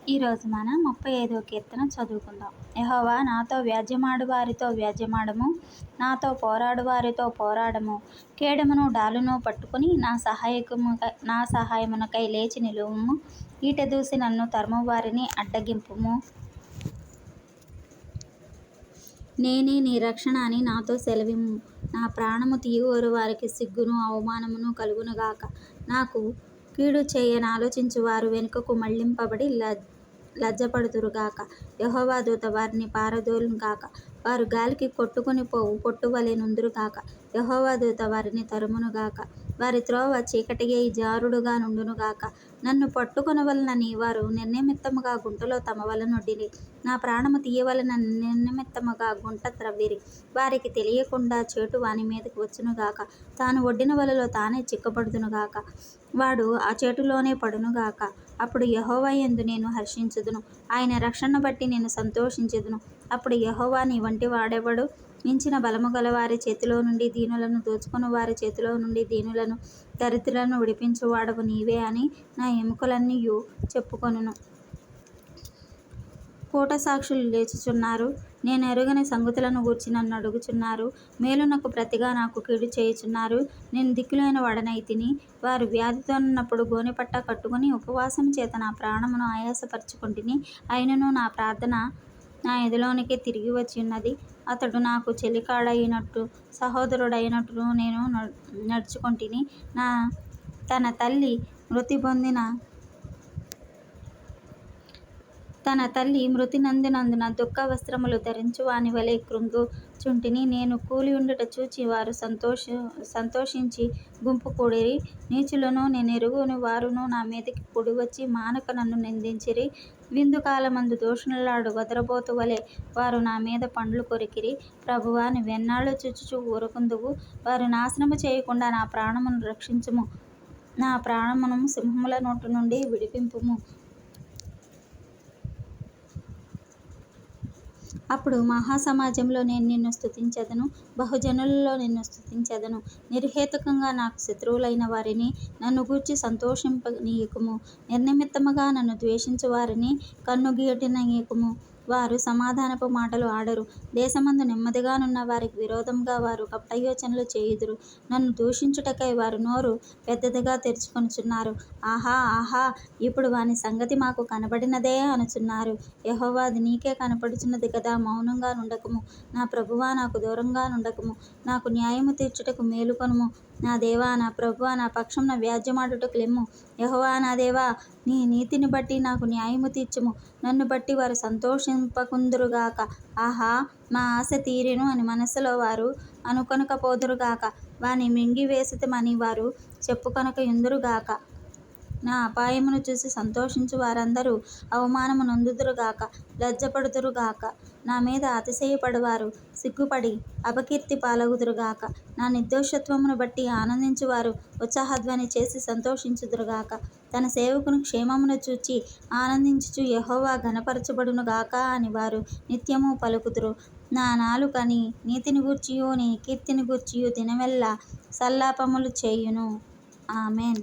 ఈరోజు మనం 35వ కీర్తన చదువుకుందాం. యెహోవా నాతో వ్యాజ్యమాడు వారితో వ్యాజ్యమాడము, నాతో పోరాడు వారితో పోరాడము. కేడమును డాలును పట్టుకుని నా సహాయమునకై లేచి నిలువుము. ఈట దూసి నన్ను తరుము వారిని అడ్డగింపుము. నేనే నీ రక్షణ అని నాతో సెలవిమ్ము. నా ప్రాణము తీయగోరు వారికి సిగ్గును అవమానమును కలుగునుగాక. నాకు కీడు చేయనాలోచించు వారు వెనుకకు మళ్లింపబడి లజ్జపడుదురుగాక. యెహోవా దూత వారిని పారదోలునుగాక. వారు గాలికి కొట్టుకొని పోవు పొట్టువలె నుందురుగాక. యెహోవా దూత వారిని తరుమునుగాక. వారి త్రోవ చీకటిగై జారుడుగా నుండునుగాక. నన్ను పట్టుకొనవలెనని వారు నిర్నిమిత్తముగా గుంటలో తమ వలనొడ్డిరి. నా ప్రాణము తీయవలెనని నిర్నిమిత్తముగా గుంట త్రవ్విరి. వారికి తెలియకుండా చేటు వాని మీదకి వచ్చునుగాక. తాను ఒడ్డిన వలలో తానే చిక్కబడుదునుగాక. వాడు ఆ చేటులోనే పడునుగాక. అప్పుడు యెహోవా యందు నేను హర్షించుదును. ఆయన రక్షణను బట్టి నేను సంతోషించుదును. అప్పుడు యెహోవా నీ వంటి వాడెవడు? మించిన బలము గల వారి చేతిలో నుండి దీనులను దోచుకొని వారి చేతిలో నుండి దీనులను దరిద్రులను విడిపించువాడవు నీవే అని నా ఎముకలన్నీయు చెప్పుకొనును. కూటసాక్షులు లేచుచున్నారు. నేనెరుగని సంగతులను గూర్చి నన్ను అడుగుచున్నారు. మేలునకు ప్రతిగా నాకు కీడు చేయుచున్నారు. నేను దిక్కులేని వాడనైతిని. వారు వ్యాధితోనున్నప్పుడు గోనెపట్ట కట్టుకుని ఉపవాసము చేత నా ప్రాణమును ఆయాసపరచుకొంటిని. అయినను నా ప్రార్థన నా ఎదలోనికే తిరిగి వచ్చి ఉన్నది. అతడు నాకు చెలికాడైనట్టు సహోదరుడైనట్టు నేను నడుచుకొంటిని. తన తల్లి మృతి నందినందున దుఃఖ వస్త్రములు ధరించు వాని వలె కృంగుచుంటిని. నేను కూలి ఉండుట చూచి వారు సంతోషించి గుంపు కూడిరి. నీచులను నేనెరుగని వారును నా మీదికి కూడివచ్చి మానక నన్ను నిందించిరి. విందు కాలమందు దూషణలాడు గదరబోతు వలె వారు నా మీద పండ్లు కొరికిరి. ప్రభువా, నువ్వెన్నాళ్ళు చూచుచు ఊరకుందువు? వారు నాశనము చేయకుండా నా ప్రాణమును రక్షించుము. నా ప్రాణమును సింహముల నోటి నుండి విడిపింపుము. అప్పుడు మహాసమాజంలో నేను నిన్ను స్తుతించెదను. బహుజనులలో నిన్ను స్తుతించెదను. నిర్హేతుకంగా నాకు శత్రువులైన వారిని నన్ను గూర్చి సంతోషింపనీయకుము. నిర్నిమిత్తముగా నన్ను ద్వేషించు వారిని కన్నుగీటనీయకుము. వారు సమాధానపు మాటలు ఆడరు. దేశమందు నెమ్మదిగానున్న వారికి విరోధముగా వారు కపటయోచనలు చేయుదురు. నన్ను దూషించుటకై వారు నోరు పెద్దదిగా తెరుచుకొనుచున్నారు. ఆహా, ఆహా, ఇప్పుడు వాని సంగతి మాకు కనబడినదే అనుచున్నారు. యెహోవా, అది నీకే కనపడుచున్నది గదా, మౌనంగా నుండకుము. నా ప్రభువా, నాకు దూరంగా నుండకుము. నాకు న్యాయము తీర్చుటకు మేలుకొనుము. నా దేవా, నా ప్రభువా, నా పక్షమున వ్యాజ్యమాడుటకు లెమ్ము. యెహోవా నా దేవా, నీ నీతిని బట్టి నాకు న్యాయము తీర్చుము. నన్ను బట్టి వారు సంతోషింపకుందురుగాక. ఆహా, మా ఆశ తీరెను అని మనస్సులో వారు అనుకొనకపోదురుగాక. వాని మృంగివేసితిమని వారు చెప్పుకొనక యుందురుగాక. నా అపాయమును చూసి సంతోషించు వారందరూ అవమానము నొందుదురుగాక, లజ్జపడుదురుగాక. నా మీద అతిశయపడువారు సిగ్గుపడి అపకీర్తి పాలగుదురుగాక. నా నిర్దోషత్వమును బట్టి ఆనందించువారు ఉత్సాహధ్వని చేసి సంతోషించుదురుగాక. తన సేవకుని క్షేమమును చూచి ఆనందించుచు యెహోవా ఘనపరచబడునుగాక అని వారు నిత్యము పలుకుదురు. నా నాలుక నీ నీతిని గూర్చియు నీ కీర్తిని గూర్చియు దినమెల్లా సల్లాపములు చేయును. ఆమేన్.